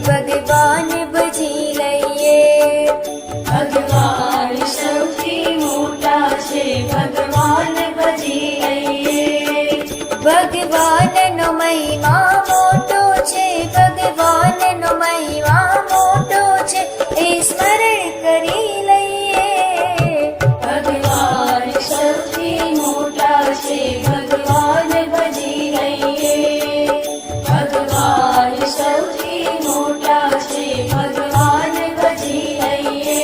ભગવાન ભજી લઈએ. ભગવાન સૌથી મોટા છે, ભગવાન ભજી લઈએ. ભગવાનનો મહિમા મોટો છે, ભગવાનનો મહિમા મોટો છે, એ સ્મરણ કરી લઈએ. ભગવાન સૌથી મોટા છે, ભગવાન ભજી લઈએ. ભગવાન સૌથી મોટા છે, ભગવાન ભજી લઈએ.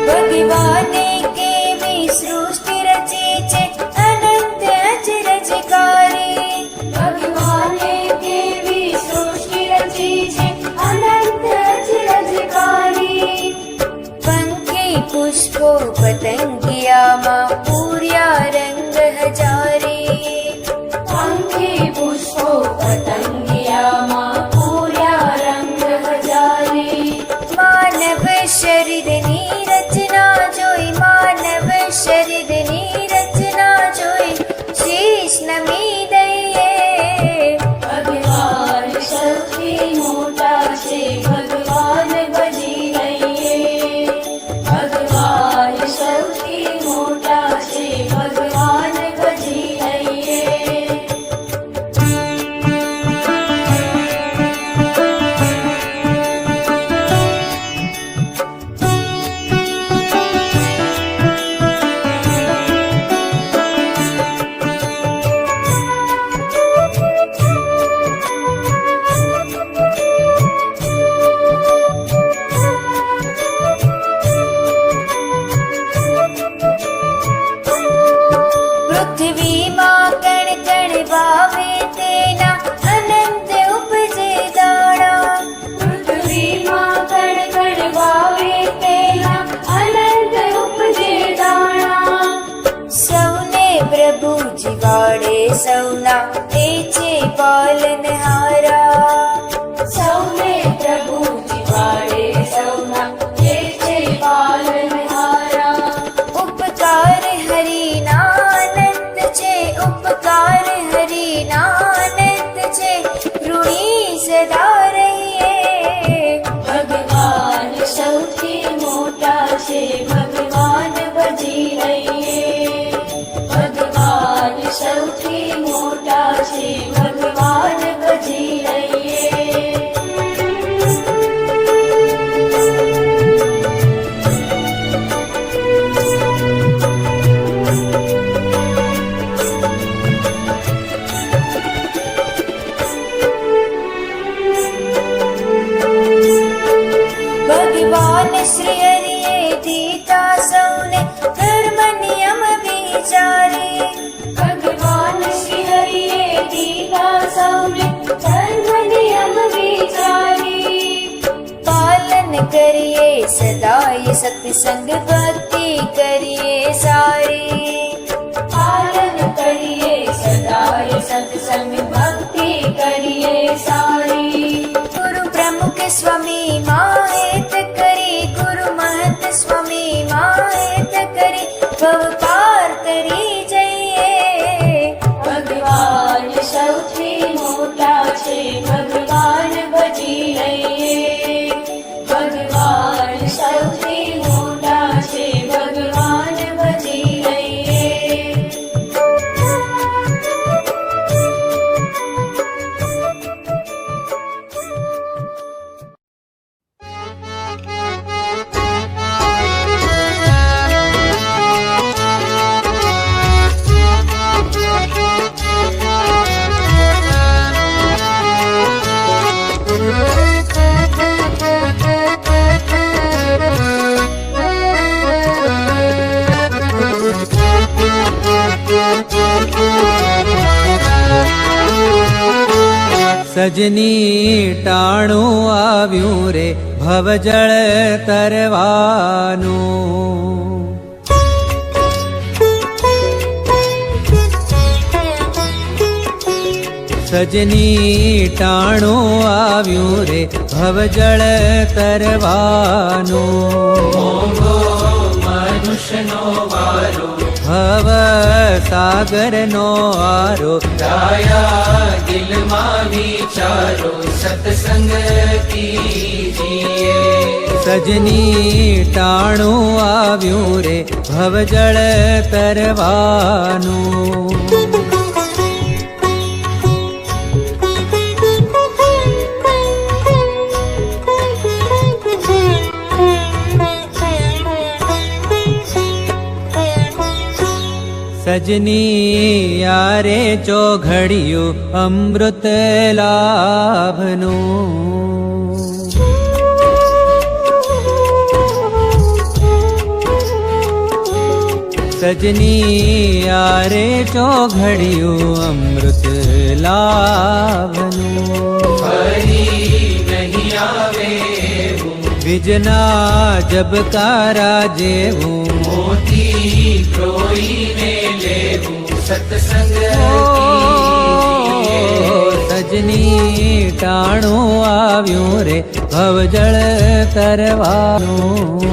ભગવાને કેવી સૃષ્ટિ રચી છે, અનંત અચરજકારી. ભગવાને કેવી સૃષ્ટિ રચી છે, અનંત અચરજકારી. પંખી પુષ્પો પતંગિયામાં પૂર્યા રંગ હજારી. પંખી પુષ્પો પતંગિયામાં પૂર્યા રંગ હજારી. માનવ શરીરની રચના જોઈ, માનવ શરીરની રચના જોઈ, શીશ નમી દઈએ. ભગવાન સૌથી મોટા છે, ભગવાન ભજી લઈએ. ભગવાન સૌથી મોટા છે, ભગવાન ભજી લઈએ. પૃથ્વીમાં કણ કણ વાવે તેના અનંત ઉપજે દાણા. પૃથ્વીમાં કણ કણ વાવે તેના અનંત ઉપજે દાણા. સૌને પ્રભુ જીવાડે, સૌના તે છે પાલનહારા. સૌને પ્રભુ જીવાડે, સૌના તે છે પાલનહારા. ઉપકાર હરિના અનંત છે, ઉપકાર હરિના અનંત છે, ઋણી સદા રહીએ. ભગવાન સૌથી મોટા છે, ભગવાન ભજી લઈએ. ભગવાન સૌથી મોટા છે, ભગવાન ભજી લઈએ. ભગવાન શ્રી હરિએ દીધા સૌને ધર્મ નિયમ વિચારી. ભગવાન શ્રી હરિએ દીધા સૌને ધર્મ નિયમ વિચારી. પાલન કરીએ સદાય સત્સંગ ભક્તિ કરીએ સારી. પાલન કરીએ સદાય સત્સંગ ભક્તિ કરીએ સારી. ગુરુ પ્રમુખ સ્વામી માહિત કરી, ગુરુ મહંત સ્વામી માહિત કરી, ભવ પાર કરી જઈએ. ભગવાન સૌથી મોટા છે, ભગવાન ભજી લઈએ. ભગવાન સૌથી મોટા છે, ભગવાન ભજી લઈએ. સજની ટાણું આવ્યું રે ભવજળ તરવાનું. સજની ટાણું આવ્યું રે ભવજળ તરવાનું મનુષ્યનો વારો ભવ સાગરનો આરો દયા દિલમાં વિચારો સત્સંગ કીજીએ સજની ટાણું આવ્યું રે ભવજળ તરવાનું સજની યારે ચોઘડિયું અમૃત લાભનું સજની યારે ચોઘડિયું અમૃત લાભનું ફરી નહીં આવે વિજના જબકારા જેવું મોતી પ્રોઈને લેવું સત્સંગ સજની ટાણું આવ્યું રે ભવજળ તરવાનું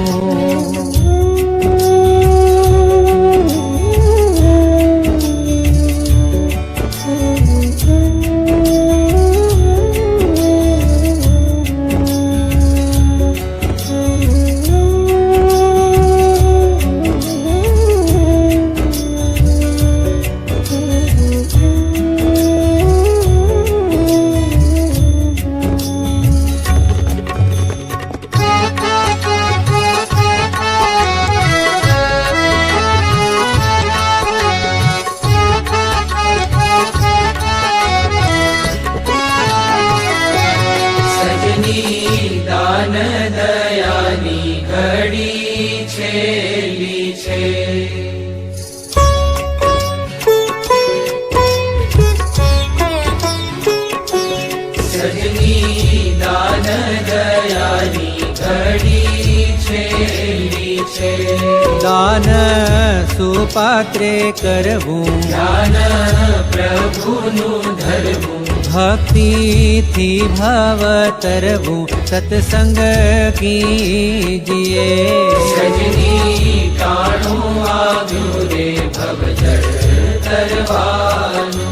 દાન દયાની ઘડી છેલી છે સજની દાન દયાની ઘડી છેલી છે દાન સુપાત્રે કરવું જ્ઞાન પ્રભુનું ધરવું ભક્તિથી ભાવ તરવું સત્સંગ કીજીએ સજની ટાણું આવ્યું રે ભવજળ તરવાનું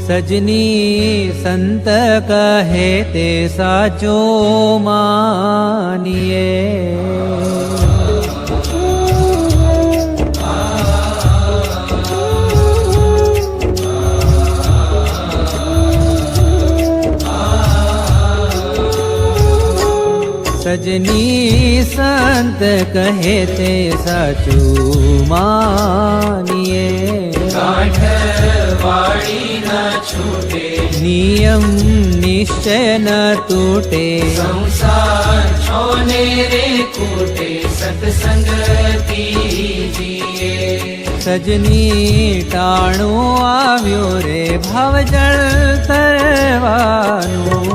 સજની સંત કહે તે સાચો માનીએ સજની સંત કહે તે સાચું માનીએ ગાંઠ વાળી ન છૂટે નિયમ નિશ્ચય ન તૂટે સંસાર છોને રે કૂટે સત્સંગ કીજીએ સજની ટાણું આવ્યો રે ભવજળ તરવાનું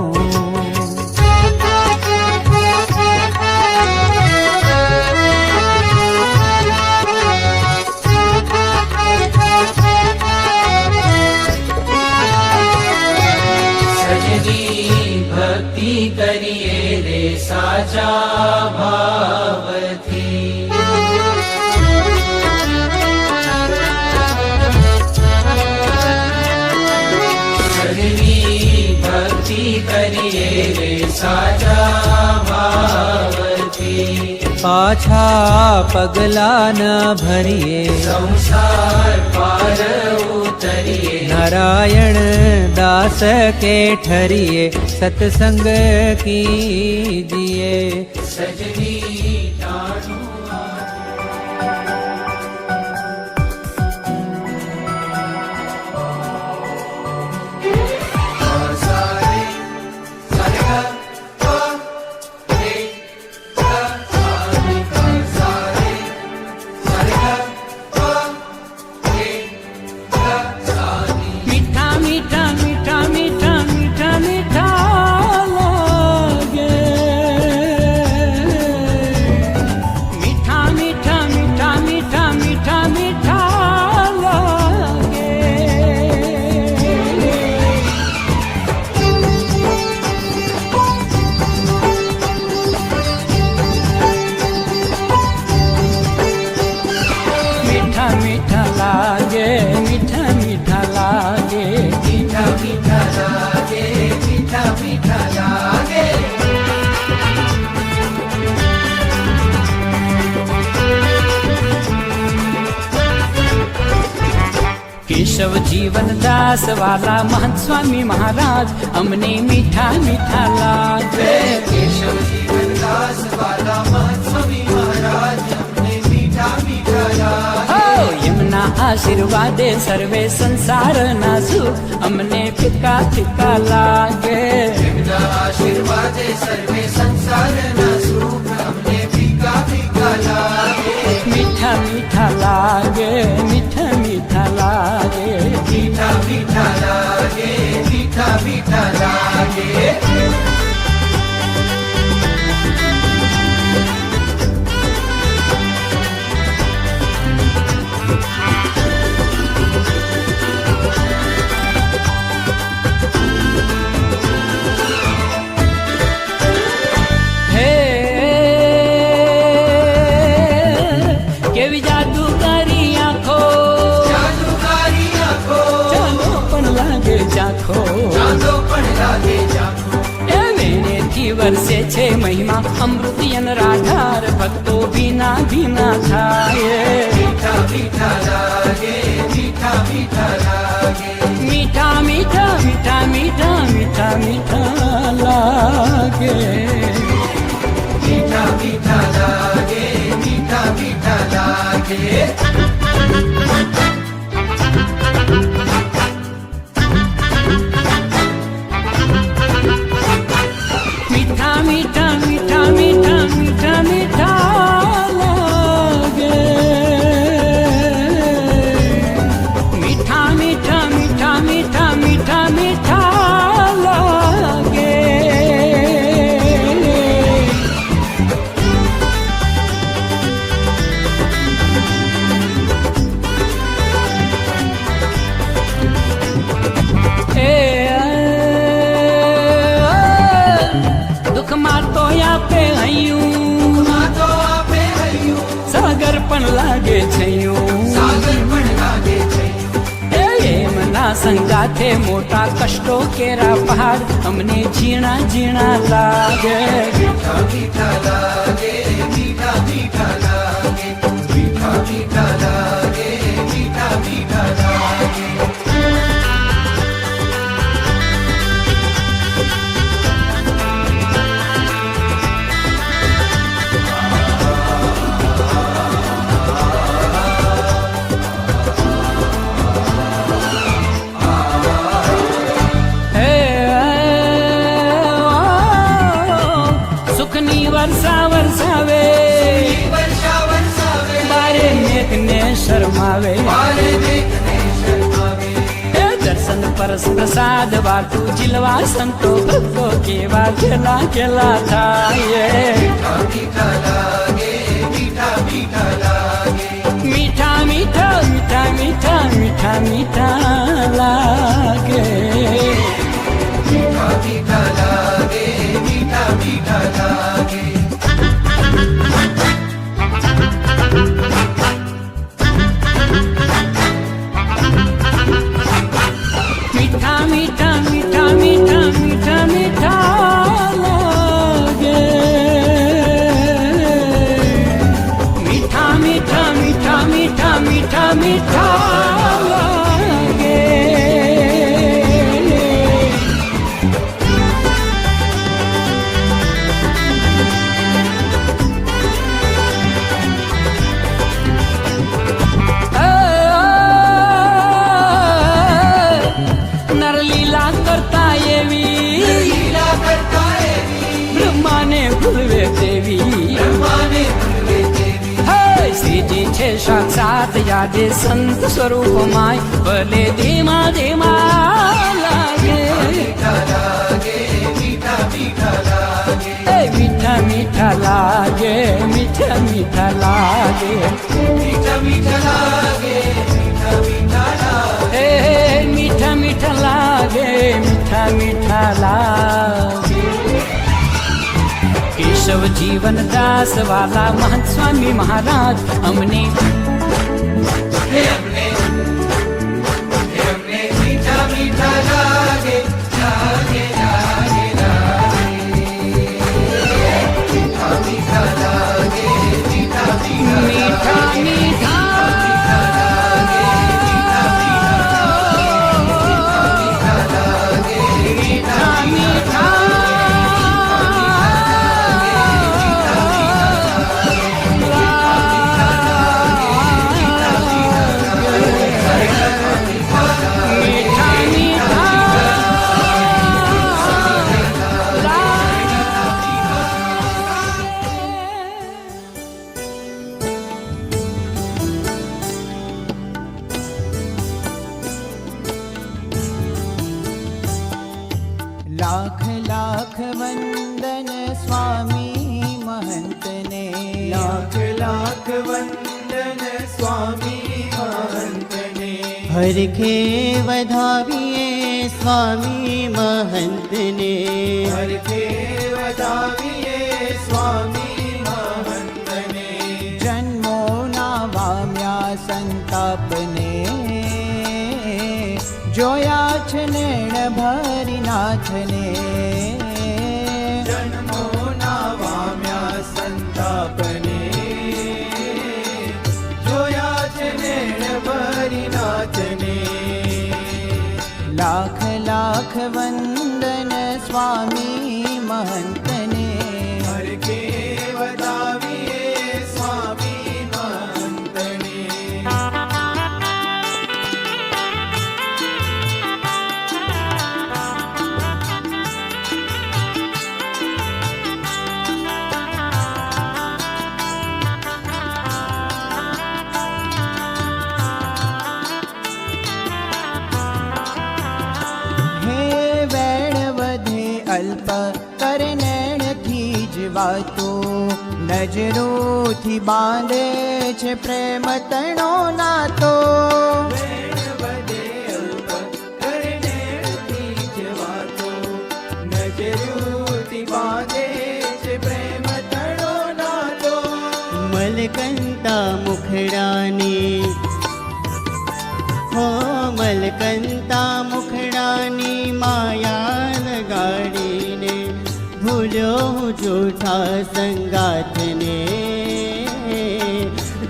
ભક્તિ કરીએ રે સાચા ભાવથી સજની ભક્તિ કરીએ રે સાચા ભાવથી પાછા પગલા ન ભરીએ સંસાર પાર ઉતરીએ નારાયણ દાસ કે ઠરીએ સત્સંગ કીજીએ સજની ટાણું મીઠા મીઠા મીઠા મીઠા મીઠા મીઠા કેશવ જીવન દાસ વાલા મહંત સ્વામી મહારાજ અમને મીઠા મીઠા લાગે કેશવ જીવનદાસ વાલા મહંત સ્વામી મહારાજ અમને મીઠા મીઠા લાગે હો એમના આશીર્વાદે સર્વે સંસારના સુખ અમને ફિક્કા ફિક્કા લાગે એમના આશીર્વાદે સર્વે સંસારના સુખ અમને ફીકા ફીકા લાગે મીઠા મીઠા લાગે મીઠા મીઠા લાગે મીઠા મીઠા લાગે મીઠા મીઠા લાગે હે કેવી જાદુકારી આંખો જાદુકારી આંખો ચાંદો પણ લાગે ચાખો ચાંદો પણ લાગે ચાખો એ વેણેથી વરસે છે મહિમા અમૃતિયન રાધાર ભક્તો ભીના ભીના થાય મીઠા મીઠા લાગે મીઠા મીઠા લાગે મીઠા મીઠા મીઠા મીઠા મીઠા મીઠા લાગે મીઠા મીઠા લાગે મીઠા મીઠા લાગે મીઠા મીઠા મીઠા મીઠા મીઠા મીઠા લાગે મીઠા મીઠા મીઠા મીઠા મીઠા મીઠા લાગે દુઃખમાં તો આપે હૈયું માં તો આપે હૈયું સાગર પણ લાગે છે સાગર પણ લાગે છે એમના સંગાથે મોટા કષ્ટો કેરા પહાડ અમને ઝીણા ઝીણા લાગે મીઠા મીઠા લાગે મીઠા મીઠા લાગે મીઠા મીઠા લાગે મીઠા મીઠા લાગે હે સુખની વર્ષા વરસાવે વર્ષા વરસાવે બારે મેઘને શરમાવે મારે દેખને શરમાવે હે દર્શન પરસ પ્રસાદ વાતું જીલવા સંતો ભક્તો કેવા ખેલા ખેલા થાય મીઠા મીઠા લાગે મીઠા મીઠા લાગે મીઠા મીઠા મીઠા મીઠા મીઠા મીઠા લાગે મીઠા મીઠા લાગે મીઠા મીઠા લાગે મીઠા મીઠા મીઠા મીઠા મીઠા મીઠા લાગે મીઠા મીઠા મીઠા મીઠા મીઠા મીઠા લાગે નરલીલા કરતા એવી લીલા કરતા એવી બ્રહ્માને ભૂલવે દેવી બ્રહ્માને ભૂલે દેવી હે શ્રીજી છે સાક્ષાત યાદે સંત સ્વરૂપમાય ભલે ધીમા ધીમા લાગે મીઠા લાગે મીઠા મીઠા લાગે એ મીઠા મીઠા લાગે મીઠા મીઠા લાગે મીઠા મીઠા લાગે મીઠા મીઠા લાગે હે મીઠા મીઠા લાગે મીઠા મીઠા લાગે કેશવ જીવન દાસ વાલા મહંત સ્વામી મહારાજ અમને એમને મીઠા મીઠા લાગે લાગે લાગે લાગે મીઠા મીઠા લાગે મીઠા મીઠા મીઠા મીઠા લાખ વંદન સ્વામી મહંતને હરખે વધાવીએ સ્વામી મહંતને હરખે વધાવીએ સ્વામી મહંતને જન્મોના વામ્યા સંતાપને જોયા છે નેણ ભરી નાથને જન્મોના વામ્યા સંતાપને જોયા છે નેણ ભરી નાથને લાખ લાખ વંદન સ્વામી મહંતને હરખે વધાવીએ સ્વામી મહંતને હે વેણ વધે અલ્પ કરનેણથી જ વાતો નજરોથી બાંધે છે પ્રેમ તણો નાતો વેણ વધે અલ્પ કરનેણથી જ વાતો નજરોથી બાંધે છે પ્રેમ તણો નાતો મલકંતા મુખડાની હો મલકંતા મુખડાની માયા લગાડીને ભૂલ્યો હું જૂઠા સંગાથને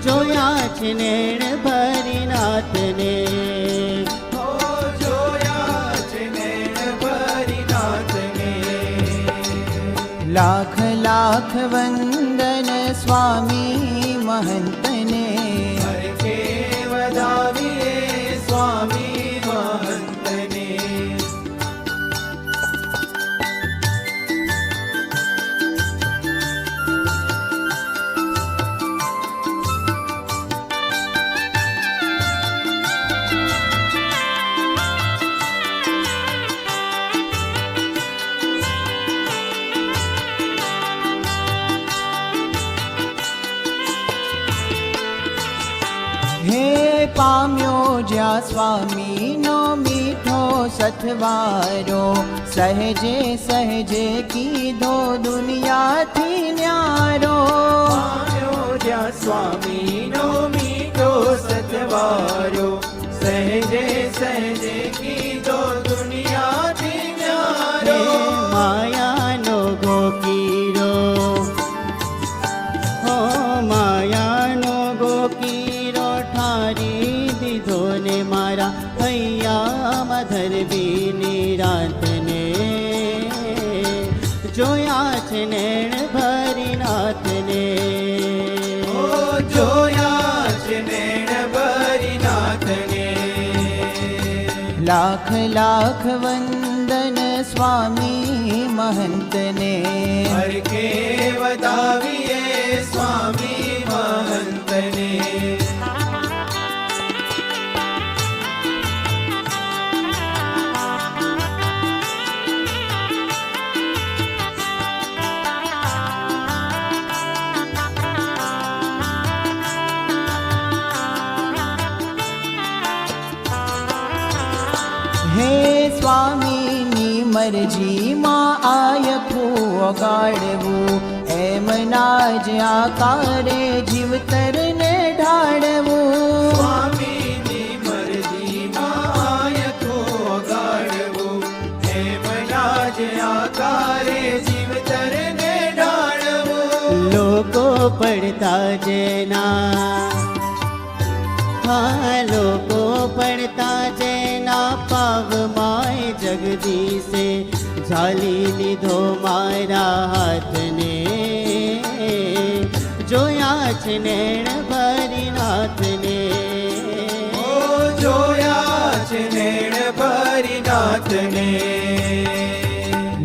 જોયા છે નેણ ભરી નાથને હો જોયા છે નેણ ભરી નાથને લાખ લાખ વંદન સ્વામી મહંતને હરખે વધાવીએ સ્વામી મહંતને હે પામ્યો જ્યાં સ્વામીનો મીઠો સથવારો સહેજે સહેજે કીધો દુનિયાથી ન્યારો પામ્યો જ્યાં સ્વામીનો મીઠો સતવારો સહેજે સહેજે કીધો દુનિયાથી હે ન્યારો માયાનો ગોકીરો હો માયાનો ગોકીરો ઠારી દીધો ને મારા હૈયામાં ધરવીની રાતને જોયા છે નેણ ભરી નાથને ઓ જોયા છે નેણ ભરી નાથને લાખ લાખ વંદન સ્વામી મહંતને હરખે વધાવીએ સ્વામી મહંતને હે સ્વામીની મરજીમાં આયખું ઓગાડવું એમના જ આકારે જીવતરને ઢાળવું સ્વામીની મરજીમાં આયતો ગાળવું એમના જ આકારે જીવતરને ઢાળવું લોકો પડતા જેના હા લોકો પડતા જેના પાવમાય જગદીશે ઝાલી લીધો મારા હાથને જોયા છે નેણ ભરી નાથને ઓ જોયા છે નેણ ભરી નાથને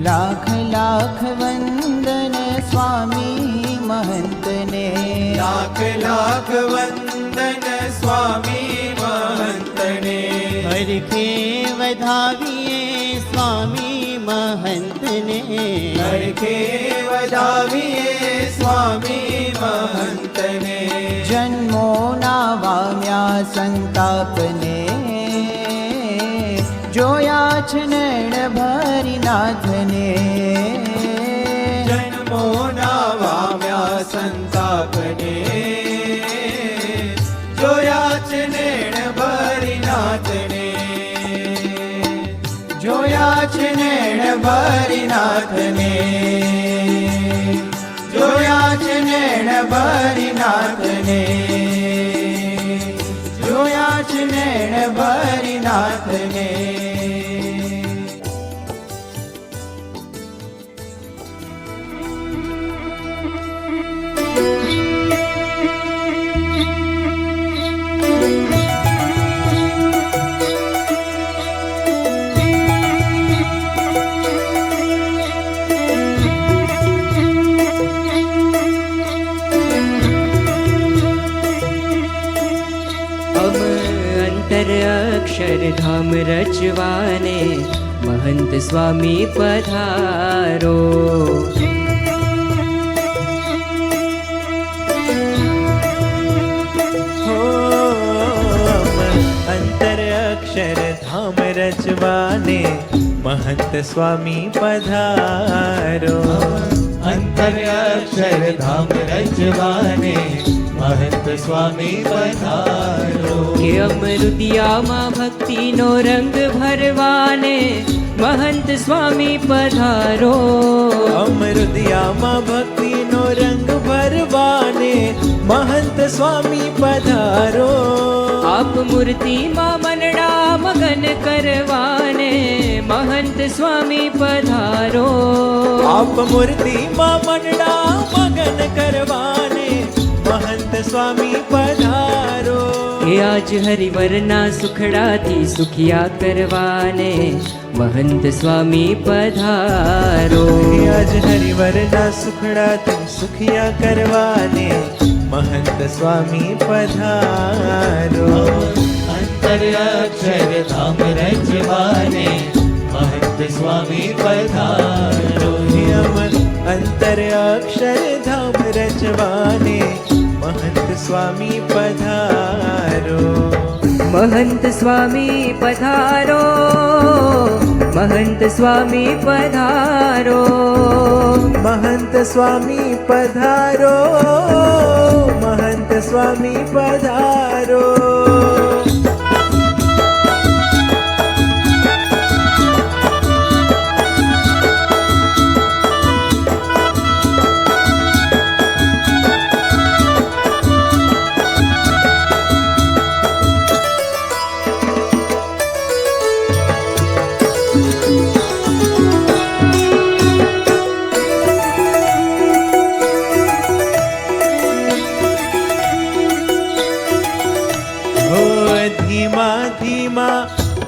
લાખ લાખ વંદન સ્વામી મહંતને લાખ લાખ વંદન સ્વામી મહંતને હરખે વધાવીએ સ્વામી મહંતને હરખે વધાવીએ સ્વામી મહંતને સંતાપને જોયા છે નૈણ ભરી નાથને જન્મોના વામ્યા સંતાપને જોયા છે નેણ ભરી નાથને જોયા છે નેણ ભરી નાથને જોયા છે નેણ ભરી નાથને જોયા છે નેણ ભરી નાથને અક્ષરધામ રચવાને મહંત સ્વામી પધારો અંતર અક્ષરધામ રચવાને મહંત સ્વામી પધારો અંતર અક્ષરધામ રચવાને મહંત સ્વામી પધારો કે અમૃતિયામાં ભક્તિનો રંગ ભરવાને મહંત સ્વામી પધારો અમૃતિયામાં ભક્તિનો રંગ ભરવાને મહંત સ્વામી પધારો આપ મૂર્તિમાં મનડા મગન કરવાને મહંત સ્વામી પધારો આપ મૂર્તિમાં મનડા મગન કરવાને મહંત સ્વામી પધારો કે આજ હરિવરના સુખડાથી સુખિયા કરવાને મહંત સ્વામી પધારો આજ હરિવરના સુખડાથી સુખિયા કરવાને મહંત સ્વામી પધારો અંતર અક્ષરધામ રચવાને મહંત સ્વામી પધારો અંતર અક્ષરધામ રચવાને મહંત સ્વામી પધારો મહંત સ્વામી પધારો મહંત સ્વામી પધારો મહંત સ્વામી પધારો મહંત સ્વામી પધારો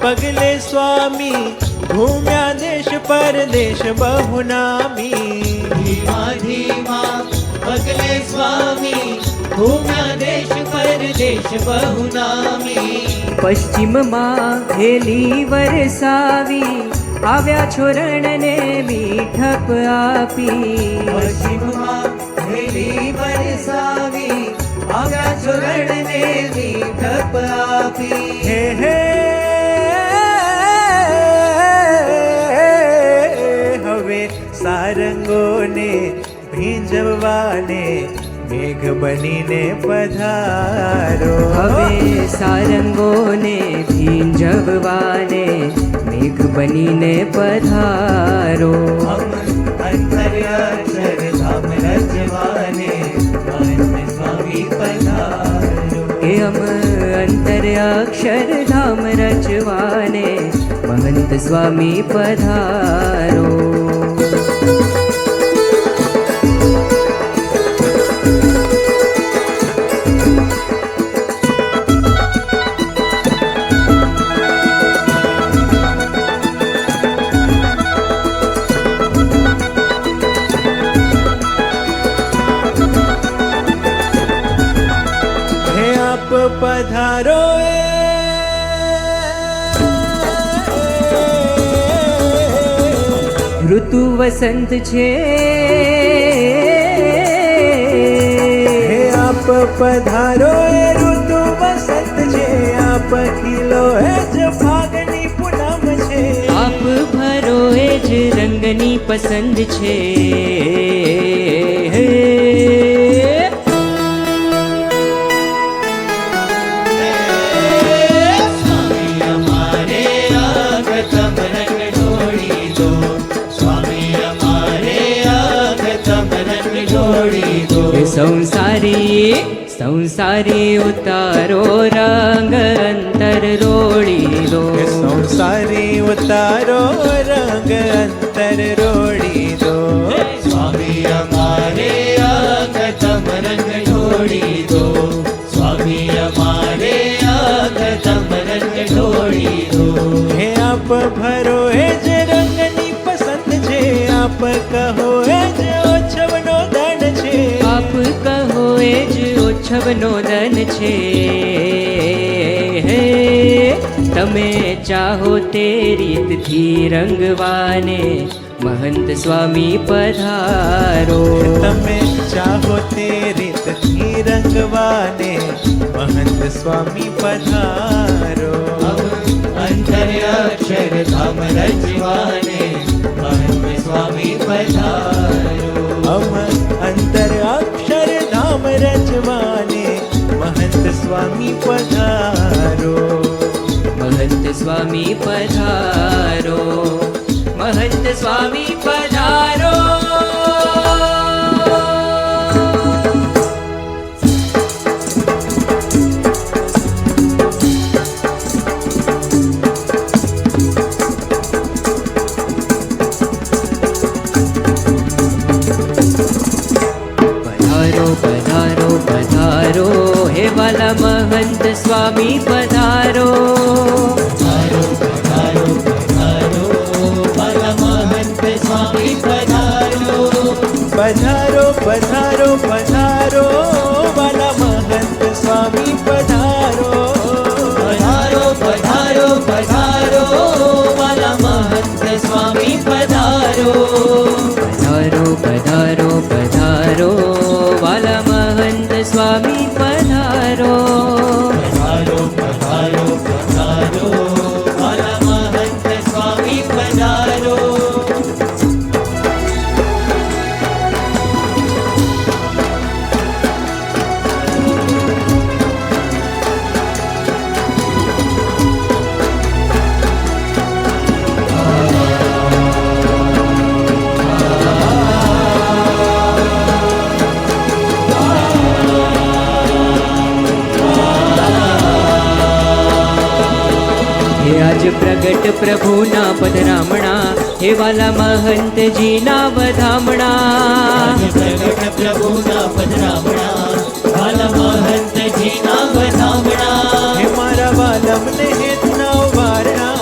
પગલે સ્વામી ઘૂમ્યા દેશ પરદેશ બહુનામી ધીમા ધીમા પગલે સ્વામી ઘૂમ્યા દેશ પરદેશ બહુનામી પશ્ચિમમાં હેલી વરસાવી આવ્યા છોરણને મીઠપ આપી પશ્ચિમમાં હેલી વરસાવી આવ્યા છોરણને મીઠપ આપી હે હે સારંગોને ભીંજવાને મેઘ બનીને પધારો હવે સારંગોને ભીંજવાને મેઘ બનીને પધારો અંતર અક્ષરધામ રચવાને મહંત સ્વામી પધારો એ અંતર અક્ષરધામ રચવાને મહંત સ્વામી પધારો પધારો ઋતુ વસંત છે હે આપ પધારો ઋતુ વસંત છે આપ ખીલો એ જ ફાગની પૂનમ છે આપ ભરો એ જ રંગની પસંદ છે સ્વામી અમારે આગતમ રંગ ઢોળી દો સ્વામી અમારે આગતમ રંગ ઢોળી દો એ સંસારી ઉતારો રંગ અંતર રોડી દો એ સંસારી ઉતારો રંગ અંતર રોડી દો સ્વામી અમારે આગતમ રંગ ઢોળી દો સ્વામી અમારે આગતમ રંગ ઢોળી દો હે આપ ભરો એ જ રંગની પસંદ છે આપ કહો એ જ ઓછવનો દંડ છે આપ કહો એ જ ઓછવનો દન છે તમે ચાહો તે રીતથી રંગવાને મહંત સ્વામી પધારો તમે ચાહો તે રીતથી રંગવાને મહંત સ્વામી પધારો અંતર અક્ષરધામ રચવાને મહંત સ્વામી પધારો અમ અંતર અક્ષરધામ રચવાને મહંત સ્વામી પધારો મહંત સ્વામી પધારો મહંત સ્વામી પધારો પધારો પધારો પધારો હે વાલા મહંત સ્વામી પધારો પધારો પધારો પધારો વાલા મહંત સ્વામી પધારો પધારો પધારો પધારો વાલા મહંત સ્વામી પધારો પધારો પધારો પધારો વાલા મહંત સ્વામી પધારો પધારો પધારો પધારો વાલા મહંત સ્વામી પધારો પધારો પધારો પધારો વાલા મહંત સ્વામી પધારો હે આજ પ્રગટ પ્રભુના પધરામણા હે વાલા મહંતજીના વધામણા પ્રગટ પ્રભુના પધરામણા વાલા મહંતજીના વધામણા હે મારા વાલમને હેતના ઉવારણા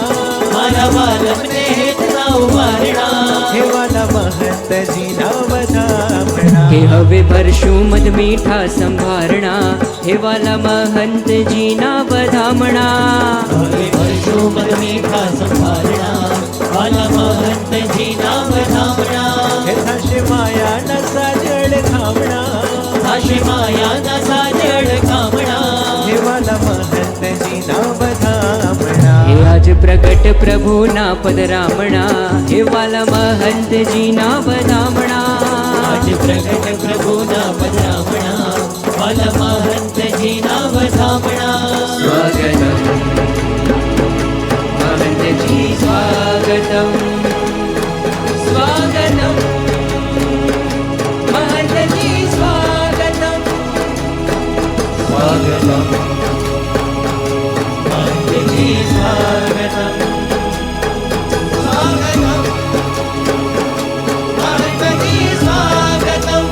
મારા વાલમને હેતના ઉવારણા હે વાલા મહંતજીના વધામણા કે હવે ભરશું મધ મીઠા સંભારણા હે વાલા મહંતજીના વધામણા હવે ભરશો મન મીઠા સંભારણા વાલા મહંતજીના વધામણા હે થશે માયાના સાજળ ખામણા થાશે માયાના સાજળ કામણા હે વાલા મહંતજીના વધામણા હે આજ પ્રગટ પ્રભુના પદરામણા હે વાલા મહંતજીના વધામણા આજ પ્રગટ પ્રભુના પધરામણા વાલા મહંતજીના વધામણા સ્વાગતમ મહંતજી સ્વાગતમ સ્વાગતમ મહંતજી સ્વાગતમ સ્વાગતમ મહંતજી સ્વાગતમ સ્વાગતમ મહંતજી સ્વાગતમ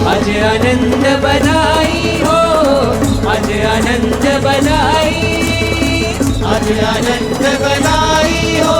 आज आनंद बधाई हो आज आनंद बधाई आज आनंद बधाई हो